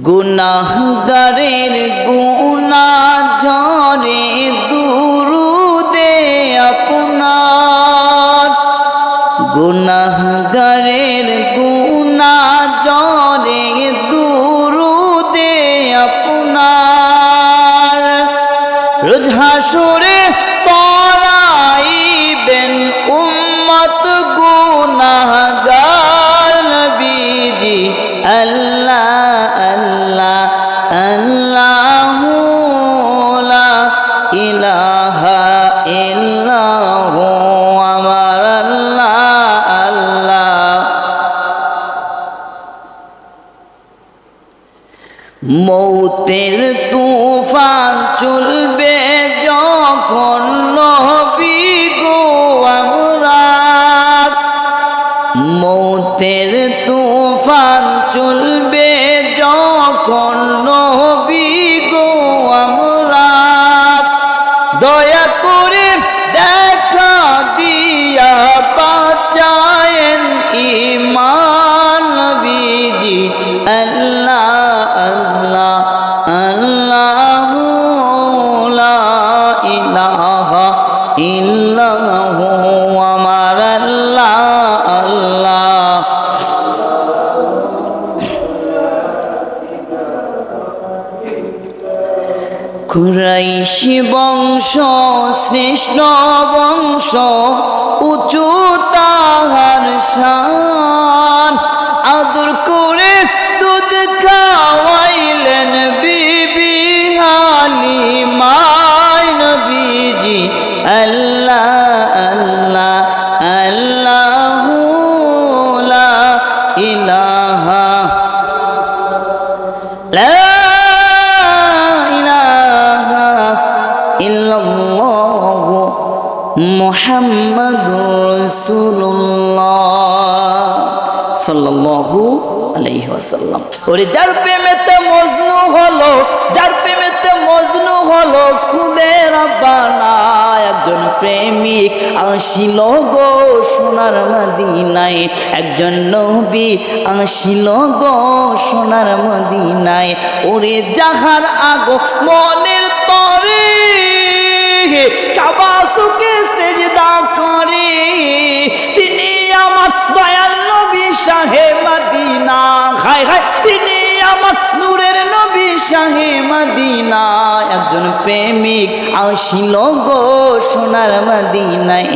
গুনাহগারের গুনাহ ঝরে দুরুদে আপনার, গুনাহগারের গুনাহ ঝরে দুরুদে আপনার। রোজ হাসরে তরাইবেন উম্মত গুনাহগার নবীজি। আল্লাহ আল্লাহ আল্লাহু লা ইলাহা ইল্লাহু, আমার আল্লাহ আল্লাহ। মৌতের তুফান চলবে যখন নবী গো আমরার, মৌতের তুফান চলবে যখন নবী গো আমরার। দয়া করে দেখা দিয়া বাঁচায়েন ঈমান নবীজি। আল্লাহ আল্লাহ আল্লাহু লা ইলাহা ইল্লাহু, আমার আল্লাহ আল্লাহ। কুরাইশি বংশ শ্রেষ্ঠ বংশ, উঁচু তাহার শান। আদর করে দুধ খাওয়াইলেন বিবি হালিমায় নবীজি। আল্লাহ আল্লাহ আল্লাহু লা ইলাহা লা ইলাহা ইল্লাল্লাহু মুহাম্মাদুর রাসূলুল্লাহ সাল্লাল্লাহু আলাইহি ওয়াসাল্লাম। ওরে যার প্রেমেতে মজনু হলো, যার প্রেমেতে মজনু হলো খুদে রব্বানা। একজন প্রেমিক আসিল গো সোনার মদিনায়, একজন নবী আসিল গো সোনার মদিনায়। ওরে যাহার আগো মনের তরে কাবা সুকে সেজদা করে, তিনি আমার দয়াল নবী শাহে মদিনা। হায় হায়, তিনি আমার নূরের নবী শাহে মদিনা। একজন প্রেমিক আসিল গো সোনার মদিনায়,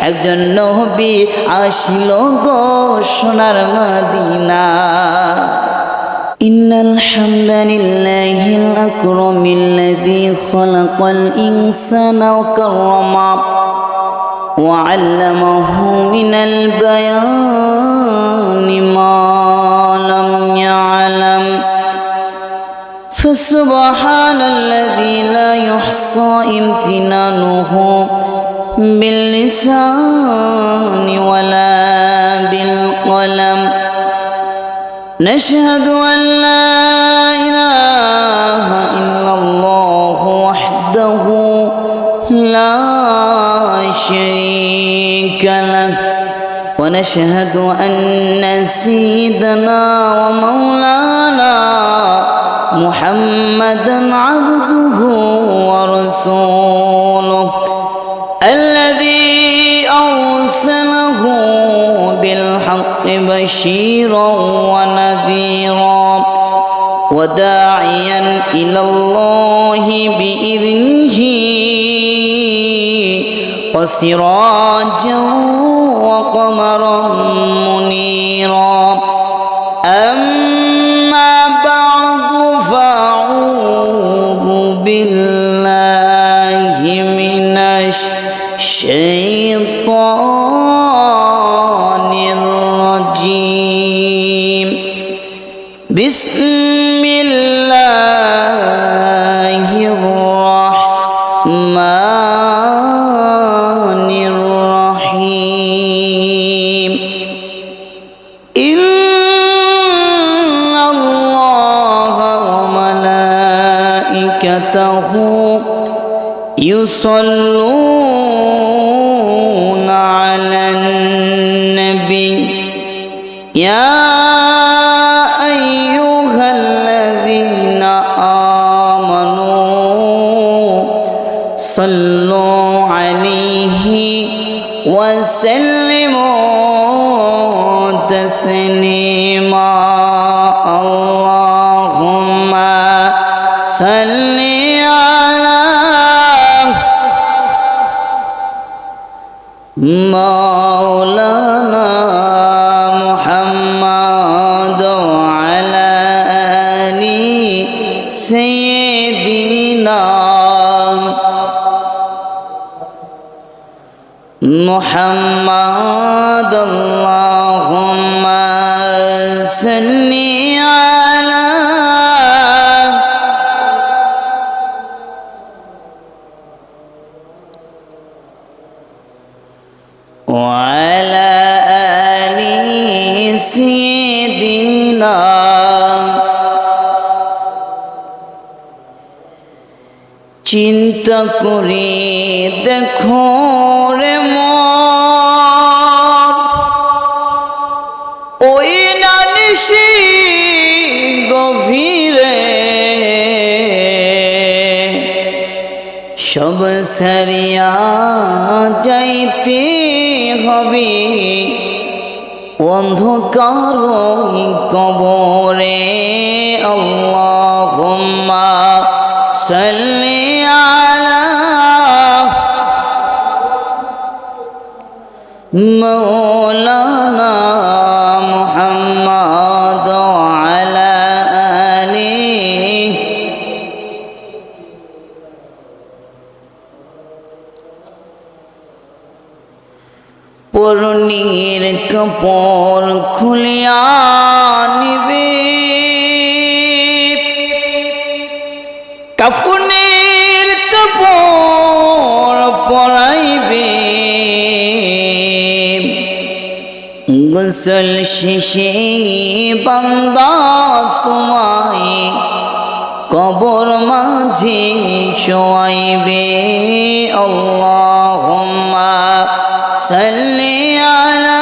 একজন নবী আসিল গো সোনার মদিনা। ইন্নাল হামদালিল্লাহিল আকরামিল্লাযী খালাকাল ইনসানা ওয়া কাররামা ওয়া আল্লামাহু মিনাল বায়ানি মা লাম ইয়ালাম। ফাসুবহানাল্লাযী লা ইহসা ইমতিনানুহু বিল লিসানি ওয়ালা বিল কলম। نشهد أن لا إله إلا الله وحده لا شريك له، ونشهد أن سيدنا ومولانا محمدا عبده ورسوله الذي أرسله بالحق بشيرا ونذيرا وداعيا إلى الله بإذنه وسراجا وقمرا منيرا. أما بعد فأعوذ بالله من الشيطان الرجيم. بسم الله الرحمن الرحيم. إن الله وملائكته يصلون على النبي يا أيها الذين صلوا عليه وسلموا تسليما اللهم صل على مولانا محمد وعلى آل سيدنا محمد اللهم صل على وعلى آل سيدنا চিন্তা করে দেখো রে মন ওই নানিশি গভীরে সব সারিয়া যাইতে হবে অন্ধকার কবরে আল্লাহুম্মা সাল্লি আলা মাওলানা মুহাম্মদ ওয়ালা আলিহি পরনের কাপড় খুলিয়া নিবে কাফনের কাপড় পরাইবে গোসল শেষে বান্দা তোমায় কবর মাঝে শোয়াইবে আল্লাহুম্মা সাল্লি আলা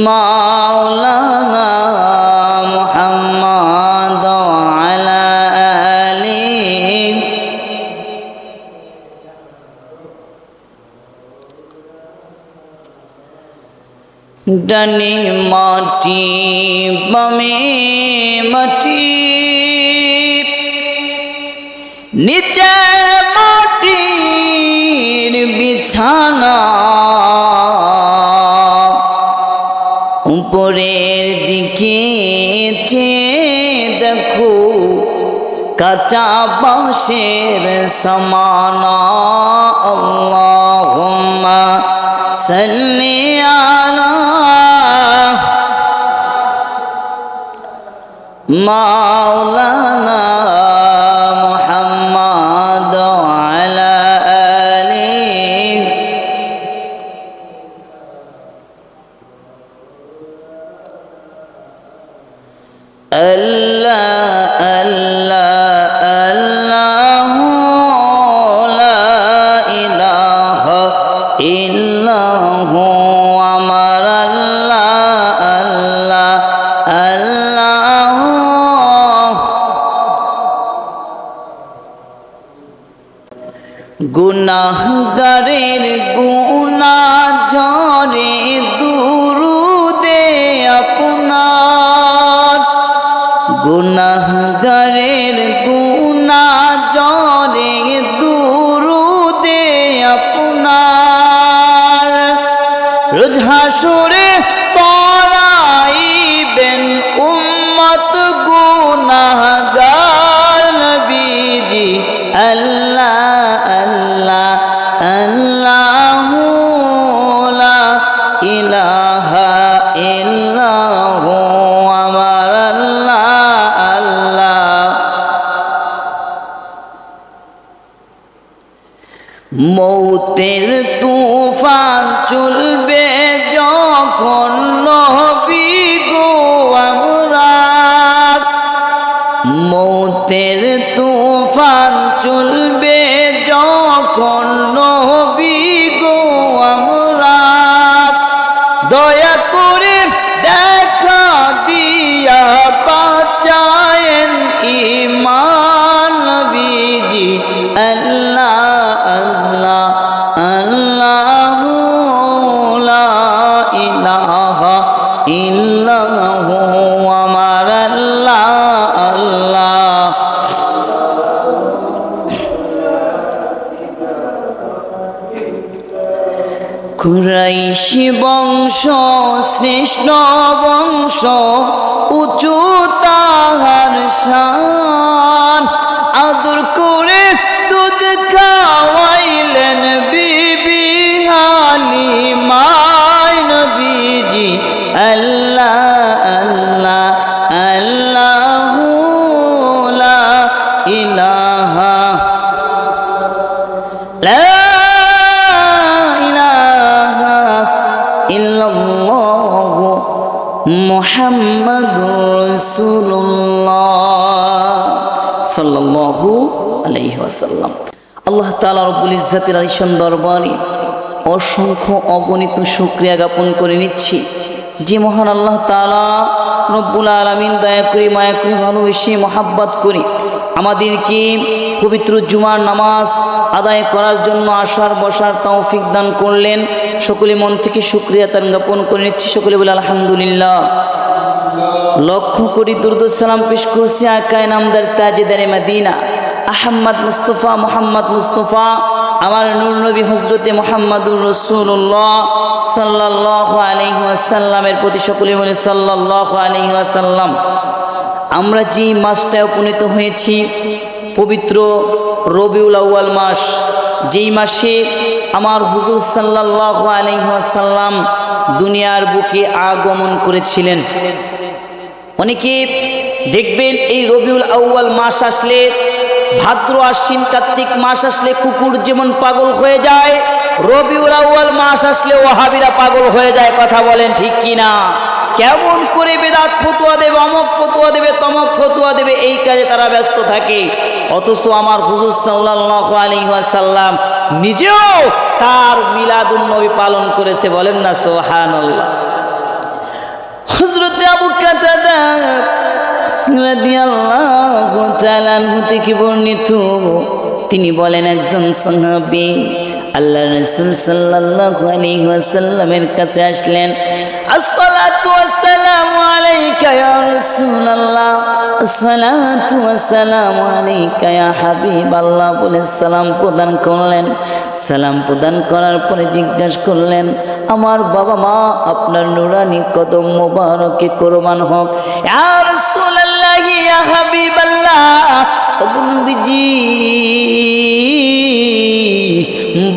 মাওলানা মুহাম্মদ ওয়ালা আলিহি ডানে মাটি বামে মাটি নিচে মাটির বিছানা উপরের দিকে চেয়ে দেখো কাঁচা বাঁশের সমানা আল্লাহুম্মা সাল্লি আলা মাওলানা মুহাম্মদ ওয়ালা আলিহি আল্লাহ আল্লাহ আল্লাহু লা ইলাহা ইল্লাহু আমার আল্লাহ আল্লাহ আল্লাহ গুনাহগারের গুনাহ ঝরে দুরুদে আপনার গুনাহগারের গুনাহ ঝরে দুরুদে আপনার রোজ হাসরে পড়াইবেন উম্মত গুনাহগার নবীজি আল্লাহ আল্লাহ আল্লাহু লা ইলাহা ইল্লাহু আমার আল্লাহ আল্লাহ মৌতের তুফান চলবে যখন নবী গো আমরাত মৌতের তুফান চলবে যখন নবী গো আমরাত দয়া করে দেখা দিয়া বাঁচায়েন ঈমান আল্লাহ আমার আল্লাহ আল্লাহ। কুরাইশি বংশ শ্রেষ্ঠ বংশ, উঁচু তাহার শান। আদর করে দুধ খাওয়াইলেন বিবি হালিমায় নবীজি আল্লাহ আল্লাহ আল্লাহু লা ইলাহা লা ইল্লাল্লাহু মুহাম্মাদুর রাসূলুল্লাহ সাল্লাল্লাহু আলাইহি ওয়াসাল্লাম। আল্লাহ তাআলা রব্বুল ইজ্জাতের আলিশান দরবারে অসংখ্য অগণিত শুকরিয়া জ্ঞাপন করে নিচ্ছি যে মহান আল্লাহ তাআলা রব্বুল আলামিন দয়া করে মায়া করে ভালোবেসে মহাব্বত করে আমাদেরকে পবিত্র জুমার নামাজ আদায় করার জন্য আসার বসার তৌফিক দান করলেন। সকলে মন থেকে শুকরিয়া তার জ্ঞাপন করে নিচ্ছি। সকলে বলে আলহামদুলিল্লাহ। লক্ষ্য করি দুরূদ সালাম পেশ করছি আকায়ে নামদার তাজেদারে মদিনা আহমদ মুস্তফা মোহাম্মদ মুস্তফা আমার নূর নবী হজরতে মুহাম্মাদুর রাসূলুল্লাহ সাল্লাল্লাহু আলাইহি ওয়াসাল্লামের প্রতি। সকলে বলে সাল্লাল্লাহু আলাইহি ওয়াসাল্লাম। আমরা যে মাসটায় উপনীত হয়েছি পবিত্র রবিউল আউয়াল মাস, যেই মাসে আমার হুজুর সাল্লাল্লাহু আলাইহি ওয়াসাল্লাম দুনিয়ার বুকে আগমন করেছিলেন। অনেকে দেখবেন এই রবিউল আউয়াল মাস আসলে, ভাদ্র আশ্বিন কার্তিক মাস আসলে কুকুর যেমন পাগল হয়ে যায়, রবিউল আউয়াল মাস আসলে ওয়াহাবিরা পাগল হয়ে যায়। কথা বলেন ঠিক কিনা? কেমন করে বেদাত ফতুয়া দেবে, অমক ফতুয়া দেবে, তমক ফতুয়া দেবে, এই কাজে তারা ব্যস্ত থাকে। অথচ আমার হুজুর সাল্লাল্লাহু আলাইহি ওয়াসাল্লাম নিজেও তার মিলাদুন নবী পালন করেছে। বলেন না সুবহানাল্লাহ। হযরত আবু কাতাদা রাদিয়াল্লাহু তাআলা আনহু থেকে বর্ণিত, তিনি বলেন একজন সাহাবী আল্লাহ রাসূল সাল্লাল্লাহু আলাইহি ওয়াসাল্লামের কাছে আসলেন। আসসালাতু ওয়াসসালামু আলাইকা ইয়া রাসূলুল্লাহ, আসসালাতু ওয়াসসালামু আলাইকা ইয়া হাবিবাল্লাহ বলে সালাম প্রদান করলেন। সালাম প্রদান করার পরে জিজ্ঞাসা করলেন, আমার বাবা মা আপনার নুরানি কদম মোবারকে কুরবান হোক। ইয়া রাসূলুল্লাহ ইয়া হাবিবাল্লাহ, নবীজি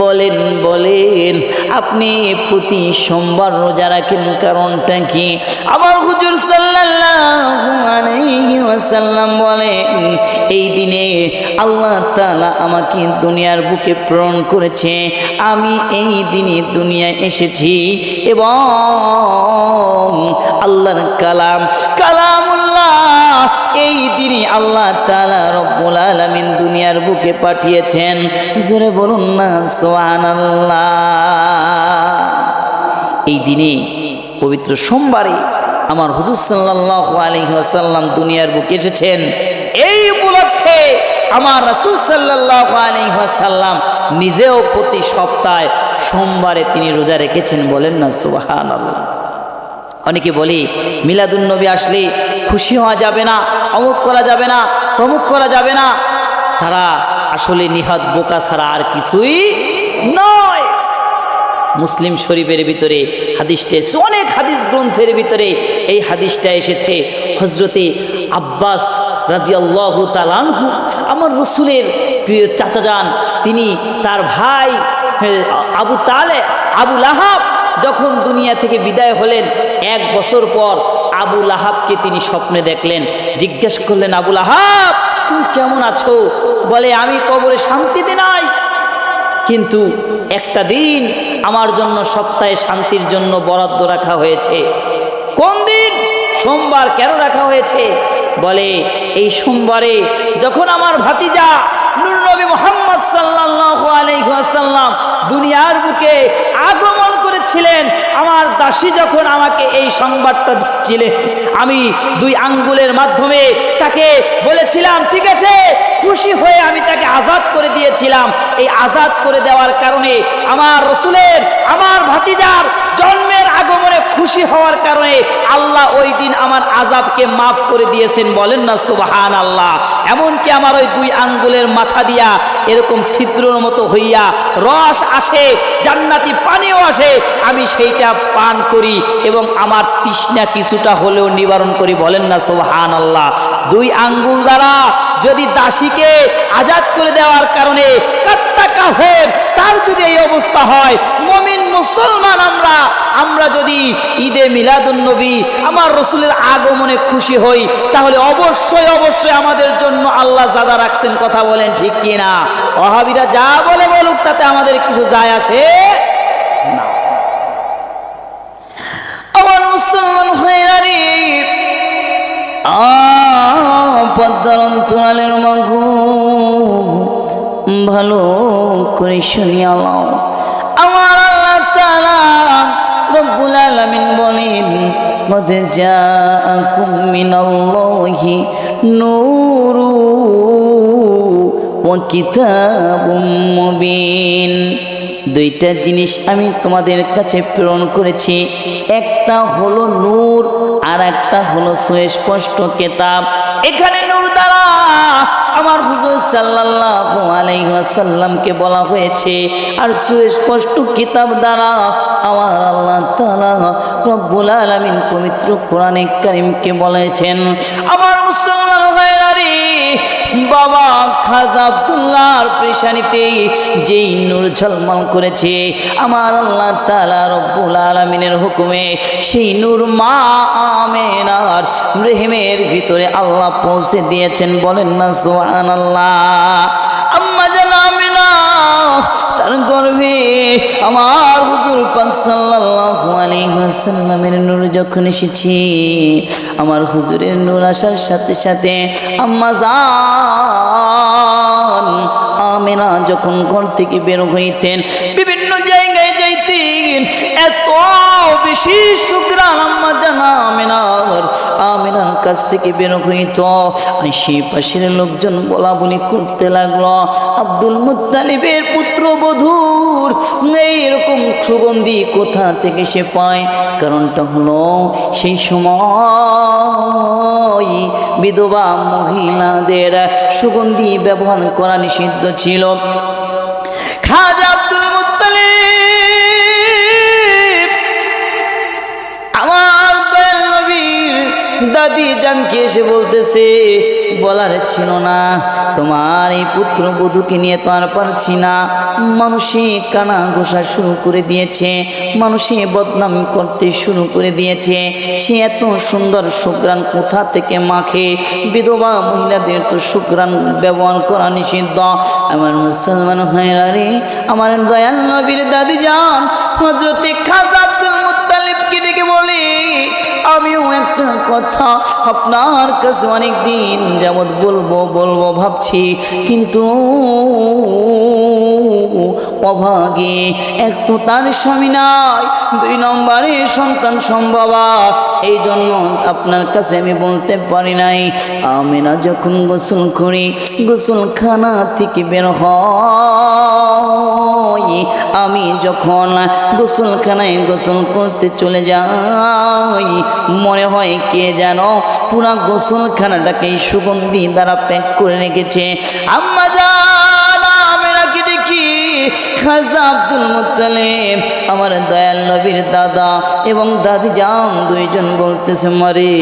বলেন বলেন আপনি প্রতি সোমবার রোজা রাখেন, কারণটা কি? আমার হুজুর সাল্লাল্লাহু আলাইহি ওয়াসাল্লাম বলেন, এই দিনে আল্লাহ তাআলা আমাকে দুনিয়ার বুকে প্রেরণ করেছে। আমি এই দিনে দুনিয়ায় এসেছি এবং আল্লাহর কালাম কালামুল্লাহ এই দিনে আল্লাহ তাআলা রব্বুল আলামিন দুনিয়ার বুকে পাঠিয়েছেন। জোরে বলুন না সুবহানাল্লাহ। এই দিনে পবিত্র সোমবারে আমার হুজুর সাল্লাল্লাহু আলাইহি ওয়াসাল্লাম দুনিয়ার বুকে এসেছেন। এই উপলক্ষে আমার রাসূল সাল্লাল্লাহু আলাইহি ওয়াসাল্লাম নিজেও প্রতি সপ্তাহে সোমবারে তিনি রোজা রেখেছেন। বলেন না সুবহানাল্লাহ। অনেকে বলে মিলাদুন নবী আসলে খুশি হওয়া যাবে না, অমুক করা যাবে না, তমুক করা যাবে না। তারা আসলে নিহাত বোকা ছাড়া আর কিছুই নয়। মুসলিম শরীফের ভিতরে হাদিসটা এসেছে, অনেক হাদিস গ্রন্থের ভিতরে এই হাদিসটা এসেছে। হজরতে আব্বাস রাদিয়াল্লাহু তাআলা আনহু আমার রসুলের প্রিয় চাচা যান, তিনি তার ভাই আবু লাহাব যখন দুনিয়া থেকে বিদায় হলেন, 1 বছর পর আবু লাহাবকে তিনি স্বপ্নে দেখলেন। জিজ্ঞেস করলেন, আবু লাহাব তুমি কেমন আছো? বলে, আমি কবরে শান্তিতে নাই, কিন্তু একটা দিন আমার জন্য সপ্তাহে শান্তির জন্য বরাদ্দ রাখা হয়েছে। কোন দিন? সোমবার। কেন রাখা হয়েছে? বলে, এই সোমবারে যখন আমার ভাতিজা নূর নবী মুহাম্মদ সাল্লাল্লাহু আলাইহি ওয়াসাল্লাম দুনিয়ার বুকে আগমন করেছিলেন, আমার দাসী যখন আমাকে এই সংবাদটা দিচ্ছিলেন, আমি 2 আঙ্গুলের মাধ্যমে তাকে বলেছিলাম ঠিক আছে, খুশি হয়ে আমি তাকে আজাদ করে দিয়েছিলাম। এই আজাদ করে দেওয়ার কারণে আমার রসুলের, আমার ভাতিজার জন্মের আগমনে খুশি হওয়ার কারণে আল্লাহ ওই দিন আমার আযাবকে মাফ করে দিয়েছেন। বলেন না সুবহানাল্লাহ। এমনকি আমার ওই 2 আঙ্গুলের মাথা দিয়া এরকম ছিদ্রের মতো হইয়া রস আসে, জান্নাতি পানিও আসে, আমি সেইটা পান করি এবং আমার তৃষ্ণা কিছুটা হলেও নিবারণ করি। বলেন না সুবহানাল্লাহ। 2 আঙ্গুল দ্বারা যদি দাসীকে আজাদ করে দেওয়ার কারণে কাত্তাকা হয়, তার যদি এই অবস্থা হয়, মুমিন মুসলমান আমরা যদি ঈদে মিলাদুন নবী আমার রাসূলের আগমনে খুশি হই, তাহলে অবশ্যই অবশ্যই আমাদের জন্য আল্লাহ যা রাখছেন, কথা বলেন ঠিক কি না? ওয়াহাবীরা যা বলে বলুক, তাতে আমাদের কিছু যায় আসে না। আমার মুসলমান ভাইরা রে, পদ্মার অন্তরালের মাগো ভালো করে শুনিয়া নাও। আমার আল্লাহ তাআলা রব্বুল আলামিন বলেন, কদ জাআকুম মিনাল্লাহি নূরু ওয়া কিতাবুম মুবিন। 2টা জিনিস আমি তোমাদের কাছে প্রেরণ করেছি, একটা হলো নূর আর একটা হলো সুস্পষ্ট কিতাব। এখানে নূর দ্বারা আমার হুজুর সাল্লাল্লাহু আলাইহি ওয়াসাল্লামকে বলা হয়েছে, আর সুস্পষ্ট কিতাব দ্বারা আমার আল্লাহ তাআলা রব্বুল আলামিন পবিত্র কোরআনে কারীমকে বলেছেন। আমার মুসলমান ভাইরা রে, বাবা খাজা আব্দুল্লাহর পেশানিতে যেই নূর ঝলমল করেছে, আমার আল্লাহ তাআলা রব্বুল আলামিনের হুকুমে সেই নূর মা আমেনার রহিমের ভিতরে আল্লাহ পৌঁছে দিয়েছেন। বলেন না সুবহানাল্লাহ। আম্মা জান আমিনা তার গর্ভে আমার হুজুর পাক সাল্লাল্লাহু আলাইহি ওয়াসাল্লামের নূর যখন এসেছে, আমার হুজুরের নূর আসার সাথে সাথে আম্মা জান আমিনা যখন ঘর থেকে বের হইতেন, বিভিন্ন জায়গায় যাইতেন, এত বেশি সুঘ্রাণ আম্মা জান আমিনার কাছ থেকে বের হইত। আশেপাশের লোকজন বলা বলি করতে লাগলো, আব্দুল মুত্তালিবের পুত্রবধূর এইরকম সুগন্ধি কোথা থেকে সে পায়? কারণটা হলো সেই সময় বিধবা মহিলাদের সুগন্ধি ব্যবহার করা নিষিদ্ধ ছিল। খাজা আব্দুল মুত্তালিব আমার দয়াল নবীর দাদি জানকে এসে বলতেছে, বলার ছিল না, তোমার এই পুত্রবধূকে নিয়ে তো আর পারছি না, মানুষে কানা ঘোষা শুরু করে দিয়েছে, মানুষে বদনাম করতে শুরু করে দিয়েছে, সে এত সুন্দর সুঘ্রাণ কোথা থেকে মাখে? বিধবা মহিলাদের তো সুঘ্রাণ ব্যবহার করা নিষিদ্ধ। আমার মুসলমান ভাইরা রে, আমার দয়াল নবীর দাদি জান হযরতে খাজা আব্দুল মুত্তালিবকে ডেকে বলে, আমিও একটা কথা আপনার কাছে অনেক দিন যাবৎ বলবো ভাবছি, কিন্তু অভাগে এক তো তার স্বামী নাই, 2 নম্বরে সন্তান সম্ভবা, এই জন্য আপনার কাছে আমি বলতে পারি নাই। আমিনা যখন গোসল করি, গোসলখানা থেকে বের হয়, আমি যখন গোসলখানায় গোসল করতে চলে যাই, মনে হয় কে যেন পুরা গোসলখানাটাকে সুগন্ধি দ্বারা প্যাক করে রেখেছে। আম্মা জান আমিনাকে দেখি খাজা আব্দুল মুত্তালিব আমার দয়াল নবীর দাদা এবং দাদি জান 2 জন বলতেছে, মারে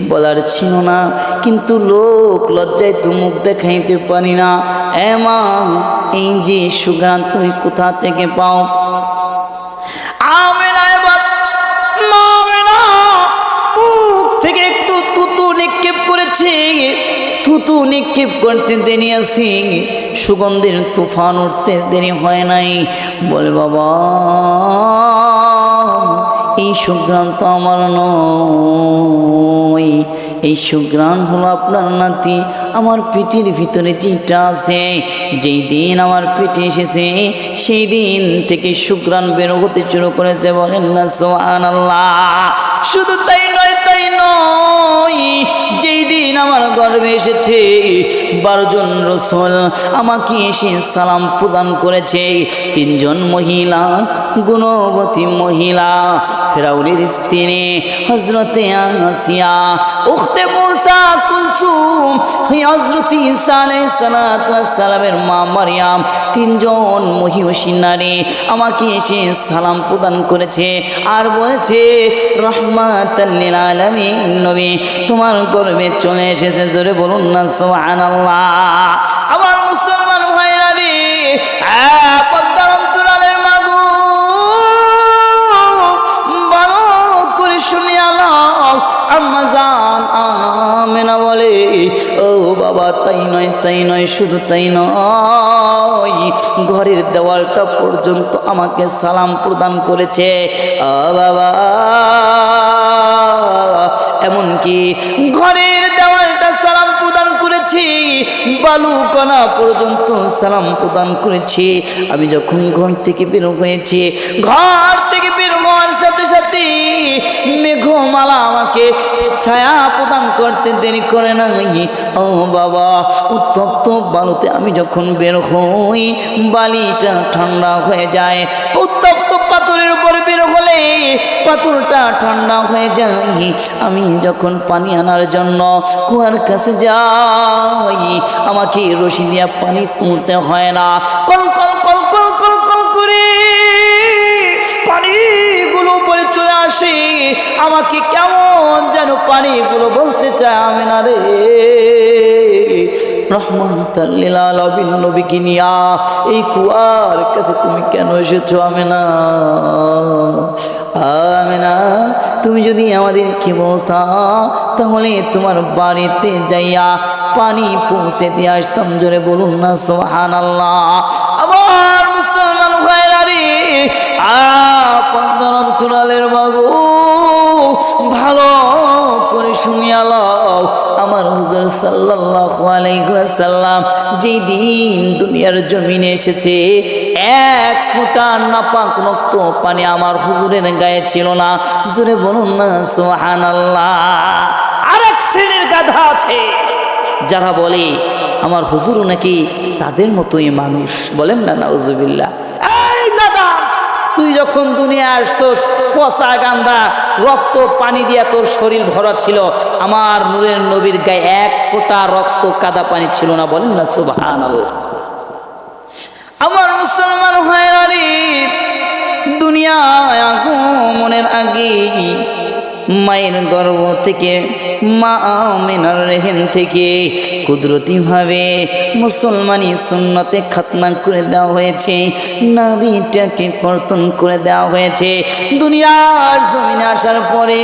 বলার ছিল না, কিন্তু লোক লজ্জায় তো মুখ দেখাইতে পারি না। মা, এই যে সুঘ্রাণ তুমি কোথা থেকে পাও? আমিনা এবার থেকে একটু তুতু নিক্ষেপ করেছে, থুতু নিক্ষেপ করতে দেরি আছি, সুগন্ধের তুফান উঠতে দেরি হয় নাই। বলে, বাবা এই সুঘ্রাণ তো আমার নয়, এই সুঘ্রাণ হলো আপনার নাতি। আমার পেটের ভিতরে যেটা আছে, যেই দিন আমার পেটে এসেছে সেই দিন থেকে সুঘ্রাণ বের হতে শুরু করেছে। বলেন না সুবহানাল্লাহ। শুধু তাই নয়, যেই দিন আমার গর্ভে এসেছে, 12 জন রাসূল আমাকে এসে সালাম প্রদান করেছে। 3 জন মহিলা, গুণবতী মহিলা, ফেরাউনের স্ত্রী হযরতে আসিয়া, উখতে মূসা কুলসুম, হযরতে ঈসা আলাইহিস সালাতু ওয়াস সালামের মা মারইয়াম, 3 জন মহিষী নারী আমাকে এসে সালাম প্রদান করেছে আর বলেছে রাহমাতাল লিল আলামিন নবী তোমার গর্ভে চলে এসেছে। জোরে বলুন না সুবহানাল্লাহ। আমার মুসলমান ভাইরা রে, পদ্মার অন্তরালের মাগো ভালো করে শুনিয়া লও। আম্মা জান আমেনা বলে, ও বাবা তাই নয়, তাই নয়, শুধু তাই নয়, ঘরের দেওয়ালটা পর্যন্ত আমাকে সালাম প্রদান করেছে। বাবা এমনকি ঘরের দেওয়ালটা সালাম প্রদান করেছি, বালুকণা পর্যন্ত সালাম প্রদান করেছি। আমি যখন ঘর থেকে বের হয়েছি, ঘর থেকে বের হওয়ার সাথে সাথে মেঘমালা আমাকে ছায়া প্রদান করতে দেরি করে নাই। ও বাবা, উত্তপ্ত বালুতে আমি যখন বের হই, বালিটা ঠান্ডা হয়ে যায়। উত্তপ্ত পাথরের উপর বের হলে পাথরটা ঠান্ডা হয়ে যায়। আমি যখন পানি আনার জন্য কুয়ার কাছে যাই, আমাকে রশি দিয়া পানি তুলতে হয় না, call call call call call call করে পানিগুলো উপরে চলে আসে। আমাকে কেমন যেন পানিগুলো বলতে চায়, আমিনা রে রহমাতাল লিল আলামিন নবীকে নিয়া এই কুয়ার কাছে তুমি কেন এসেছো আমিনা? আমিনা, তুমি যদি আমাদেরকে বলতা তাহলে তোমার বাড়িতে যাইয়া পানি পৌঁছে দিয়ে আসতাম। জোরে বলুন না সুবহানাল্লাহ। আমার মুসলমান ভাইরা রে, পদ্মার অন্তরালের মাগো ভালো করে শুনিয়া লও। আমার হুজুর সাল্লাল্লাহু আলাইহি ওয়াসাল্লাম যেই দিন দুনিয়ার জমিনে এসেছে, 1 ফোঁটা নাপাক রক্ত পানি আমার হুজুরের গায়ে ছিল না। জোরে বলুন না সুবহানাল্লাহ। আরেক শ্রেণীর গাধা আছে যারা বলে আমার হুজুর নাকি তাদের মতোই মানুষ, বলেন না নাউজুবিল্লাহ। এই দাদা, তুই যখন দুনিয়া আসছস, পচা গান্দা রক্ত পানি দিয়া তোর শরীর ভরা ছিল, আমার নূরের নবীর গায়ে 1 ফোঁটা রক্ত কাদা পানি ছিল না, বলেন না সুবহানাল্লাহ। আমার মুসলমান ভাইরা রে, দুনিয়ায় আগমনের আগে মায়ের গর্ভ থেকে, মা আমিনার রেহেম থেকে কুদরতিভাবে মুসলমানি সুন্নতে খাতনা করে দেওয়া হয়েছে, নাভিটাকে কর্তন করে দেওয়া হয়েছে। দুনিয়ার জমিনে আসার পরে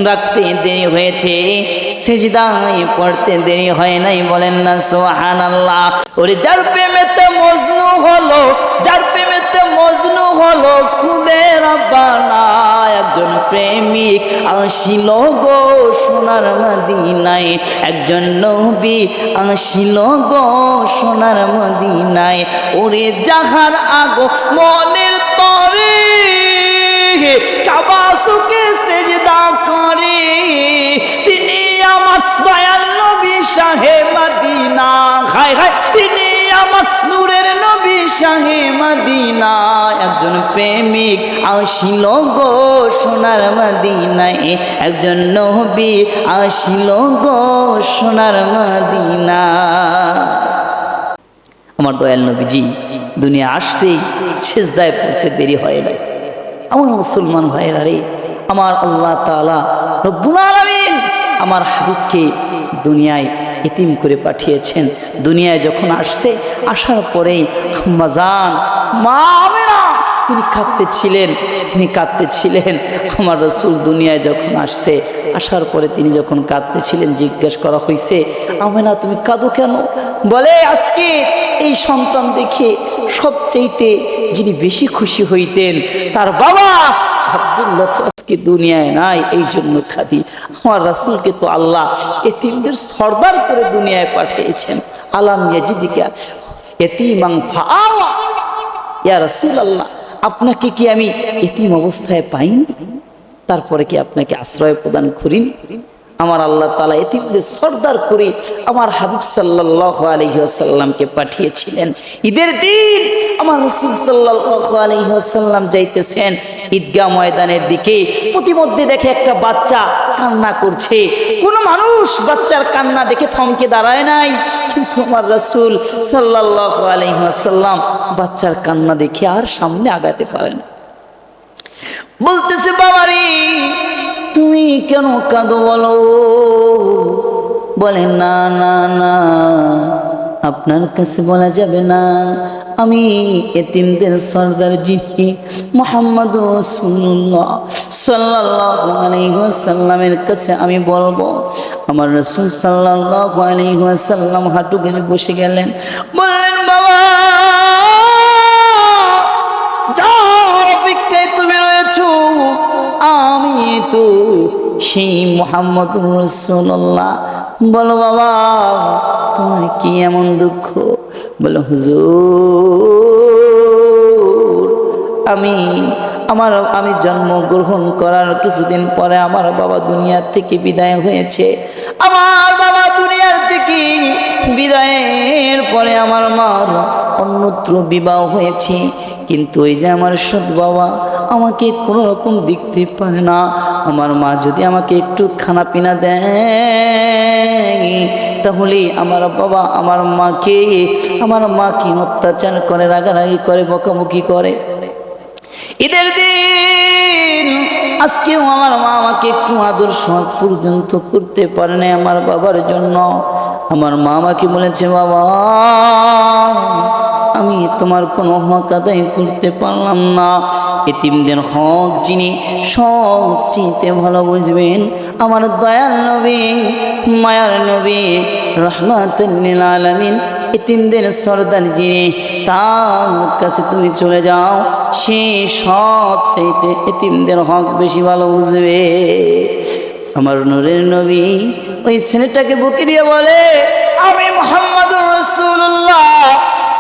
রাখতে দেরি হয়েছে, সিজদায় পড়তে দেরি হয় নাই, বলেন না সুবহানাল্লাহ। ওরে যার প্রেমেতে মজনু হলো, যার প্রেমেতে মজনু হলো খুদে রব্বানা, একজন প্রেমিক আসিল গো সোনার মদিনায়, একজন নবী আসিল গো সোনার মদিনায়। ওরে যাহার আগো মনের তরে কাবা সুকে সেজদা করে, তিনি আমার দয়াল নবী শাহে মদিনা। হায় হায়, তিনি আমার নূরের নবী শাহে মদিনা। একজন প্রেমিক আসিল গো সোনার মদিনায়, একজন নবী আসিল গো সোনার মদিনা। আমার দয়াল নবীজি দুনিয়া আসতেই সিজদায় পড়তে দেরি হয় না। আমার মুসলমান ভাইরা রে, আমার আল্লাহ তাআলা রব্বুল আলামিন আমার হাবিবকে দুনিয়ায় এতিম করে পাঠিয়েছেন। দুনিয়ায় যখন আসছে, আসার পরেই আম্মা জান মা আমেনা তিনি কাঁদতেছিলেন। আমার রাসূল দুনিয়ায় যখন আসছে, আসার পরে তিনি যখন কাঁদতেছিলেন, জিজ্ঞেস করা হয়েছে আমেনা তুমি কাঁদো কেন? বলে আজকে এই সন্তান দেখে সবচাইতে যিনি বেশি খুশি হইতেন তার বাবা আব্দুল্লাহ তো আজকে দুনিয়ায় নাই, এই জন্য কাঁদি। আমার রাসূলকে তো আল্লাহ এতিমদের সর্দার করে দুনিয়ায় পাঠিয়েছেন। আলাম ইয়াজিদিকা ইয়াতীমান ফাআওয়া, ইয়া রাসূলুল্লাহ আপনাকে কি আমি এতিম অবস্থায় পাইনি? তারপরে কি আপনাকে আশ্রয় প্রদান করিনি? আমার আল্লাহ তাআলা এতিমদের সর্দার করে আমার হাবিব সাল্লাল্লাহু আলাইহি ওয়াসাল্লামকে পাঠিয়েছিলেন। ঈদের দিন আমার রাসূল সাল্লাল্লাহু আলাইহি ওয়াসাল্লাম যাইতেছেন ঈদগাহ ময়দানের দিকে। প্রতিমধ্যে দেখে একটা বাচ্চা কান্না করছে। কোন মানুষ বাচ্চার কান্না দেখে থমকে দাঁড়ায় নাই, কিন্তু আমার রাসূল সাল্লাল্লাহু আলাইহি ওয়াসাল্লাম বাচ্চার কান্না দেখে আর সামনে আগাতে পারেন। বলতেছে, বাবারে তুমি কেন কাঁদো বলো? বলে, না না না, আপনার কাছে বলা যাবে না, আমি এতিমদের সরদার যিনি মুহাম্মদুর রাসূলুল্লাহ সাল্লাল্লাহু আলাইহি ওয়াসাল্লামের কাছে আমি বলবো। আমার রাসূল সাল্লাল্লাহু আলাইহি ওয়াসাল্লাম হাঁটু গেড়ে বসে গেলেন, বললেন, বাবা যার অপেক্ষায় তুমি রয়েছো আমি তো সেই মুহাম্মদুর রাসূলুল্লাহ। বলো বাবা তোমার কি এমন দুঃখ? বলো, হুজুর আমি জন্মগ্রহণ করার কিছুদিন পরে আমার বাবা দুনিয়ার থেকে বিদায় হয়েছে। আমার বাবা দুনিয়ার থেকে বিদায়ের পরে আমার মার অন্যত্র বিবাহ হয়েছে, কিন্তু ওই যে আমার সৎ বাবা আমাকে কোনো রকম দেখতে পারে না। আমার মা যদি আমাকে একটু খানা পিনা দেয় তাহলে আমার বাবা আমার মাকে অত্যাচার করে, রাগারাগি করে, বকাবকি করে। ঈদের দিন আজকেও আমার মা আমাকে একটু আদর সোহাগ পর্যন্ত করতে পারে না আমার বাবার জন্য। আমার মা আমাকে বলেছে, বাবা আমি তোমার কোনো হক আদায় করতে পারলাম না। এতিমদের হক যিনি সবচেয়ে ভালো বুঝবেন আমার দয়াল নবী, মায়ার নবী, রাহমাতুল লিল আলামিন, এতিমদের সরদার যিনি, তার কাছে তুমি চলে যাও, সে সবচাইতে এতিমদের হক বেশি ভালো বুঝবে। আমার নূরের নবী ওই ছেলেটাকে বুকে দিয়ে বলে, আমি মুহাম্মদুর রাসূলুল্লাহ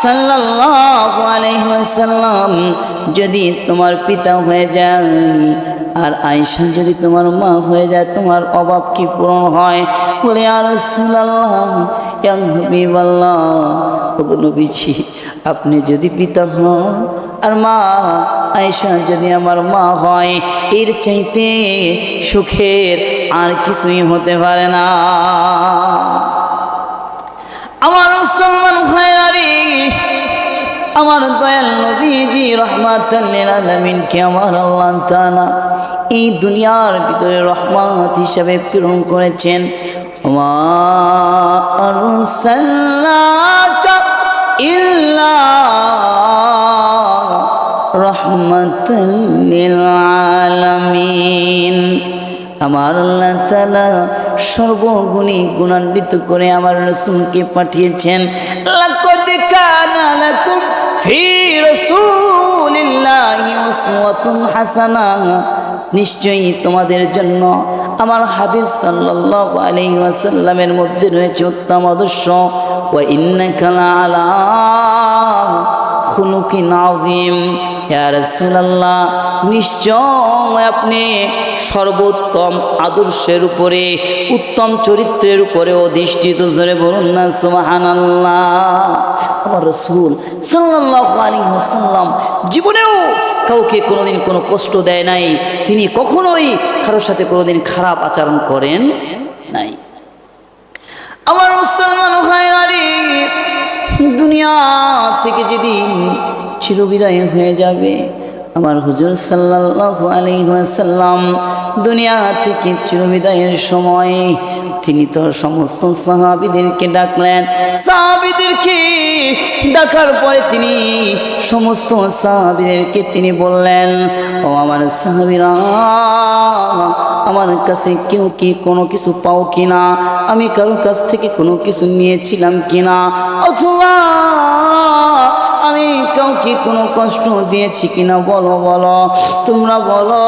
সাল্লাল্লাহু আলাইহি ওয়াসাল্লাম যদি তোমার পিতা হয়ে যায় আর আয়েশা যদি তোমার মা হয়ে যায়, তোমার অভাব কি পূরণ হয়? বলে, ইয়া রাসূলুল্লাহ, ইয়া হাবিবাল্লাহ, ওগো নবীজি আপনি যদি পিতা হন আর মা আয়েশা যদি আমার মা হয়, এর চাইতে সুখের আর কিছুই হতে পারে না। আমার মুসলমান ভাইয়ারি, আমার দয়াল নবীজি রাহমাতুল লিল আলামিন কে আমার আল্লাহ তাআলা এই দুনিয়ার ভিতরে রহমত হিসেবে প্রেরণ করেছেন। ওয়া আরসালনাকা ইল্লা রাহমাতাল লিল আলামিন। আমার আল্লাহ তাআলা সর্বগুণী গুণান্বিত করে আমার রাসূলকে পাঠিয়েছেন। লাকাদ কানা লাকুম ফি রাসূলিল্লাহি উসওয়াতুন হাসানাহ, নিশ্চয়ই তোমাদের জন্য আমার হাবিব সাল্লাল্লাহু আলাইহি ওয়াসাল্লামের মধ্যে রয়েছে উত্তম আদর্শ। ওয়া ইন্নাকা লাআলা খুলুকিন আযীম। ইয়া রাসূলুল্লাহ, নিশ্চয় আপনি সর্বোত্তম আদর্শের উপরে, উত্তম চরিত্রের উপরে অধিষ্ঠিত। জোরে বলুন না সুবহানাল্লাহ। আমার রাসূল সাল্লাল্লাহু আলাইহি ওয়াসাল্লাম জীবনেও কাউকে কোনোদিন কোনো কষ্ট দেয় নাই। তিনি কখনোই কারোর সাথে কোনোদিন খারাপ আচরণ করেন নাই। আমার মুসলমান ভাইরা, দুনিয়া থেকে যেদিন চিরবিদায় হয়ে যাবে, আমার হুজুর সাল্লাল্লাহু আলাইহি ওয়াসাল্লাম দুনিয়া থেকে চিরবিদায়ের সময় তিনি তো সমস্ত সাহাবীদেরকে ডাকলেন। সাহাবীদেরকে ডাকার পরে তিনি সমস্ত সাহাবীদেরকে তিনি বললেন, ও আমার সাহাবীরা, আমার কাছে কেউ কি কোনো কিছু পাও কিনা? আমি কারোর কাছ থেকে কোনো কিছু নিয়েছিলাম কিনা? অথবা আমি কাউকে কোনো কষ্ট দিয়েছি কিনা? বলো বলো, তোমরা বলো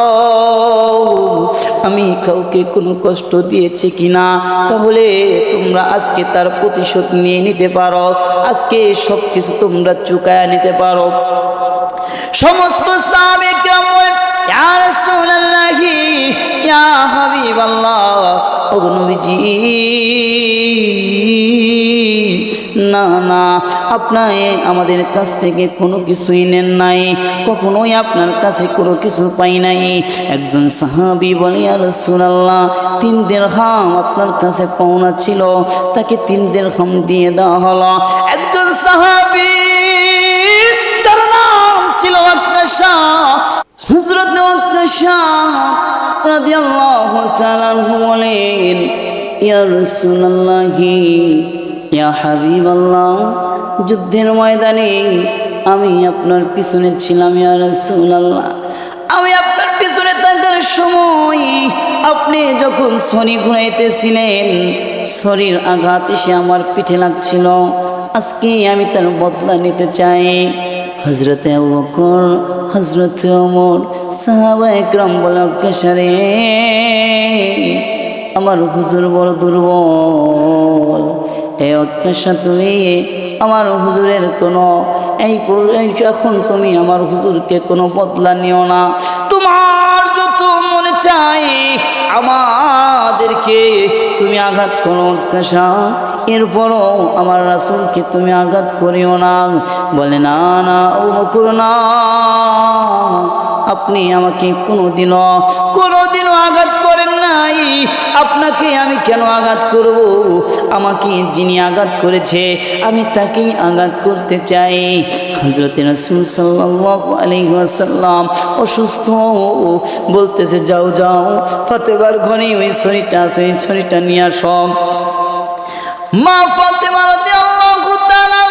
আমি কাউকে কোনো কষ্ট দিয়েছি কিনা? তাহলে তোমরা আজকে তার প্রতিশোধ নিয়ে নিতে পারো, আজকে সব কিছু তোমরা চুকায়া নিতে পারো। সমস্ত সাহাবী কেরাম বলেন, ইয়া রাসূলুল্লাহ, ইয়া হাবিবাল্লাহ, ওগো নবীজি না না, আপনার আমাদের কাছ থেকে কোনো কিছুই নেন নাই, কখনোই আপনার কাছে কোনো কিছু পাই নাই। একজন সাহাবী বলে ইয়া রাসূলুল্লাহ 3 দিরহাম আপনার কাছে পাওনা ছিল, তাকে 3 দিরহাম দিয়ে দেওয়া হলো। একজন সাহাবী তার নাম ছিল ওয়াক্কাশা, হযরত ওয়াক্কাশা রাদিয়াল্লাহু তাআলা আনহু বলেন ইয়া রাসূলুল্লাহ ইয়া হাবিবাল্লাহ, যুদ্ধের ময়দানে আমি আপনার পিছনে ছিলাম ইয়া রাসূলুল্লাহ, আমি আপনার পিছনে থাকার সময় আপনি যখন ছড়ি ঘুরাইতেছিলেন ছড়ির আঘাত এসে আমার পিঠে লাগছিল, আজকে আমি তার বদলা নিতে চাই। হযরতে আবু বকর, হযরতে ওমর, সাহাবায়ে কেরাম বলে ওয়াক্কাশা রে, আমার হুজুর বড় দুর্বল, এই ওয়াক্কাশা তুমি আমার হুজুরের কোনো এখন তুমি আমার হুজুরকে কোনো বদলা নিও না, তোমার যত মনে চাই আমাদেরকে তুমি আঘাত করো ওয়াক্কাশা, এরপরও আমার রাসূলকে তুমি আঘাত করিও না। বলে না না আবু বকর না, আপনি আমাকে কোনোদিনও আঘাত করেন নাই, আপনাকে আমি কেন আঘাত করব? আমাকে যিনি আঘাত করেছে আমি তাকেই আঘাত করতে চাই। হযরত রাসূল সাল্লাল্লাহু আলাইহি ওয়াসাল্লাম অসুস্থ, বলতেছে যাও যাও ফাতেমার ঘরে ওই ছড়িটা আছে, ওই ছড়িটা নিয়ে আসো। মা ফাতেমা রাদিয়াল্লাহু তাআলা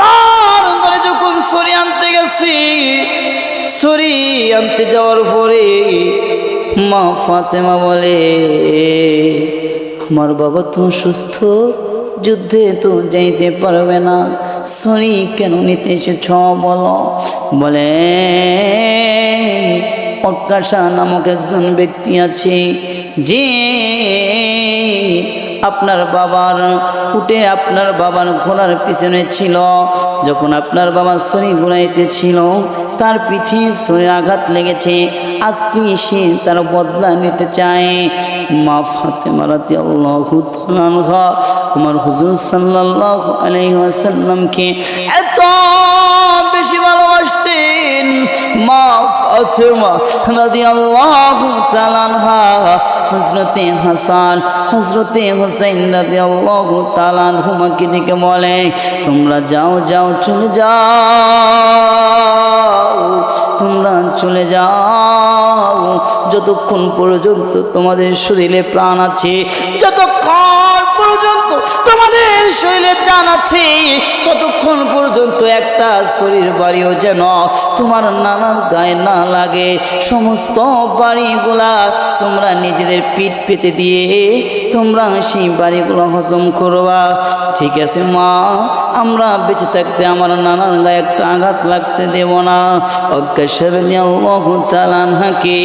তার ঘরে যখন ছড়ি আনতে গেছি, ছড়ি আনতে যাওয়ার পরে মা ফাতেমা বলে আমার বাবা তো সুস্থ, যুদ্ধে তো যাইতে পারবে না, ছড়ি কেন নিতে এসেছ বলো? বলে ওয়াক্কাশা নামক একজন ব্যক্তি আছে যে আপনার বাবার উঠে আপনার বাবার ঘোড়ার পিছনে ছিল, যখন আপনার বাবা ছড়ি ঘুরাইতেছিল তার পিঠে ছড়ির আঘাত লেগেছে, আজকে সে তার বদলা নিতে চায়। মা ফাতেমা রাদিয়াল্লাহু তাআলা আনহা আমার হুজুর সাল্লাল্লাহু আলাইহি ওয়াসাল্লামকে এত বেশি ভালোবাসতেন। মা ফাতেমা রাদিয়াল্লাহু তাআলা আনহা হযরতে হাসান, হযরতে হুসাইন রাদিয়াল্লাহু তাআলা আনহুমাকে ডেকে বলে তোমরা যাও যাও চলে যাও, তোমরা চলে যাও, যতক্ষণ পর্যন্ত তোমাদের শরীরে প্রাণ আছে, যতক্ষণ পর্যন্ত তোমাদের শরীরে প্রাণ আছে, ততক্ষণ পর্যন্ত একটা শরীর বাড়িও যেন তোমার নানার গায়ে না লাগে। সমস্ত বাড়িগুলা তোমরা নিজেদের পিঠ পেতে দিয়ে তোমরা সেই বাড়িগুলো হজম করবা। ঠিক আছে মা, আমরা বেঁচে থাকতে আমার নানার গায়ে একটা আঘাত লাগতে দেব না। ওয়াক্কাশা রাদিয়াল্লাহু তাআলা আনহাকে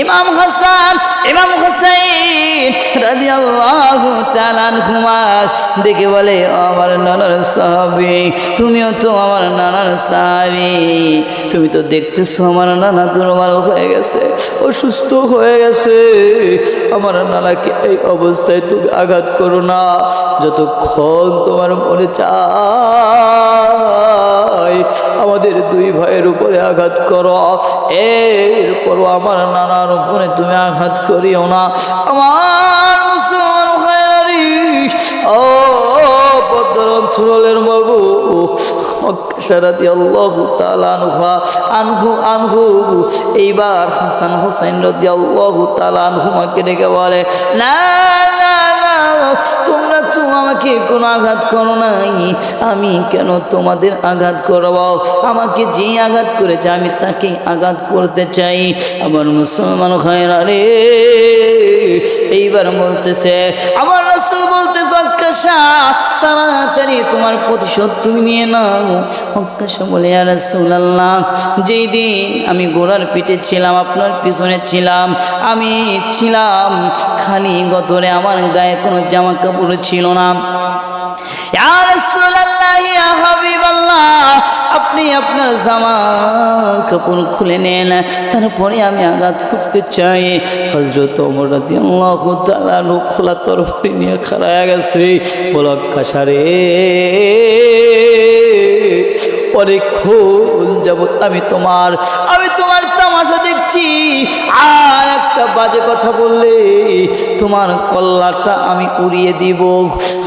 ইমাম হাসান ইমাম হুসাইন রাদিয়াল্লাহু তাআলা আনহুমা দেখে বলে আমার নানার সাহাবী, তুমিও তো আমার নানার সাহাবী, তুমি তো দেখতেছো আমার নানা দুর্বল হয়ে গেছে, অসুস্থ হয়ে গেছে, আমার নানাকে এই অবস্থায় তুমি আঘাত করো না, যতক্ষণ তোমার মনে চায় আমাদের দুই ভাইয়ের উপরে আঘাত করো, এরপরও আমার নানার উপরে তুমি আঘাত করিও না। আমার মুসলমান ভাইয়ারি ও বদর অঞ্চলের মগু ওয়াক্কাশা রাদিয়াল্লাহু তাআলা আনহু এইবার হাসান হুসাইন রাদিয়াল্লাহু তাআলা আনহুমাকে ডেকে বলে না না না, তোমরা তো আমাকে কোনো আঘাত করো নাই, আমি কেন তোমাদের আঘাত করব? আমাকে যে আঘাত করেছে আমি তাকে আঘাত করতে চাই। আমার মুসলমান ভাইরা রে, এইবার বলতেছে আমার রাসূল বলতেছে ওয়াক্কাশা তাড়াতাড়ি তোমার প্রতিশোধ তুমি নিয়ে নাও। ওয়াক্কাশা বলে ইয়া রাসূলুল্লাহ, যেই দিন আমি ঘোড়ার পিঠে ছিলাম, আপনার পিছনে ছিলাম, আমি ছিলাম খালি গতরে, আমার গায়ে কোনো জামা কাপড় ছিল না। ইয়া রাসূলুল্লাহ ইয়া হাবিবাল্লাহ, আপনি আপনার জামা কাপড় খুলে নেন, তারপরে আমি আঘাত করতে চাই। হযরত ওমর রাদিয়াল্লাহু তাআলা খোলা তরবারি নিয়ে খাড়া হয়ে গেছে। বলক কাশারে, অনেকক্ষণ যাবত আমি তোমার তামাশা দেখছি, আর একটা বাজে কথা বললে তোমার কল্লাটা আমি উড়িয়ে দিব।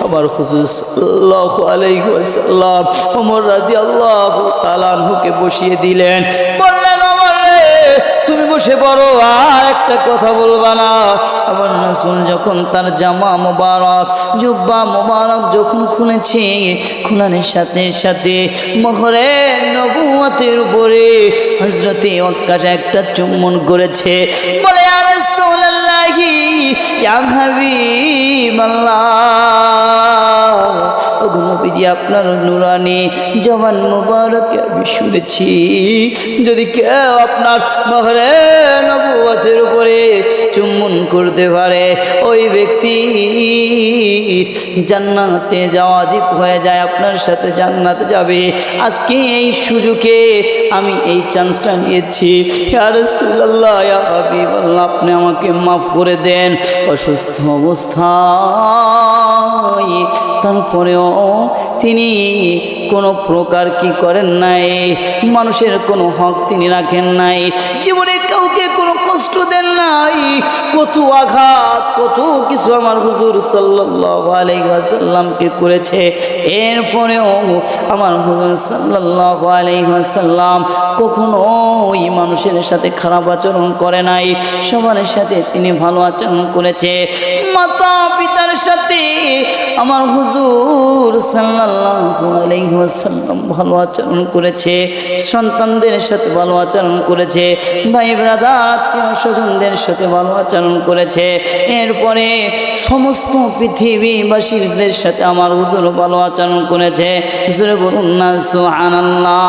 আমার হুজুর সাল্লাল্লাহু আলাইহি ওয়াসাল্লাম ওমর রাদিয়াল্লাহু তাআলা আনহুকে বসিয়ে দিলেন। বললেন, ওমর রে, তুমি বসে পড়ো, আর একটা কথা বলবা না। আমার রাসূল যখন তার জামা মোবারক, জুব্বা মোবারক যখন খুলেছে, খুলানোর সাথে সাথে মোহরে নবুয়তের উপরে হযরতে ওয়াক্কাশ একটা চুম্বন করেছে। বলে, ইয়া রাসূলুল্লাহি, ইয়া হাবিবাল্লাহ, ওগো নবীজি, আপনার নুরানি জবান মোবারকে আমি শুনেছি, যদি কেউ আপনার মোহরে নবুয়তের উপরে চুম্বন করতে পারে, ওই ব্যক্তি জান্নাতে যাওয়া ওয়াজিব হয়ে যায়, আপনার সাথে জান্নাতে যাবে। আজকে এই সুযোগে আমি এই চান্সটা নিয়েছি। ইয়া রাসূলুল্লাহ, ইয়া হাবিবাল্লাহ, আপনি আমাকে মাফ করে দেন। অসুস্থ অবস্থায় তারপরেও তিনি কোনো প্রকার কি করেন নাই, মানুষের কোনো হক তিনি রাখেন নাই, জীবনে কাউকে কোনো কষ্ট দেন নাই। কত আঘাত, কত কিছু আমার হুজুর সাল্লাল্লাহু আলাইহি ওয়াসাল্লামকে করেছে, এরপরেও আমার হুজুর সাল্লাল্লাহু আলাইহি ওয়াসাল্লাম কখনোই মানুষের সাথে খারাপ আচরণ করে নাই, সবার সাথে তিনি ভালো আচরণ করেছে। মাতা পিতার সাথে আমার হুজুর সাল্লাল্লাহু আলাইহি ওয়াসাল্লাম ভালো আচরণ করেছে, সন্তানদের সাথে ভালো আচরণ করেছে, ভাই ব্রাদার আত্মীয় স্বজনদের সাথে ভালো আচরণ করেছে। এরপরে সমস্ত পৃথিবীবাসীদের সাথে আমার হুজুর ভালো আচরণ করেছে। জোরে বলুন না সুবহানাল্লাহ।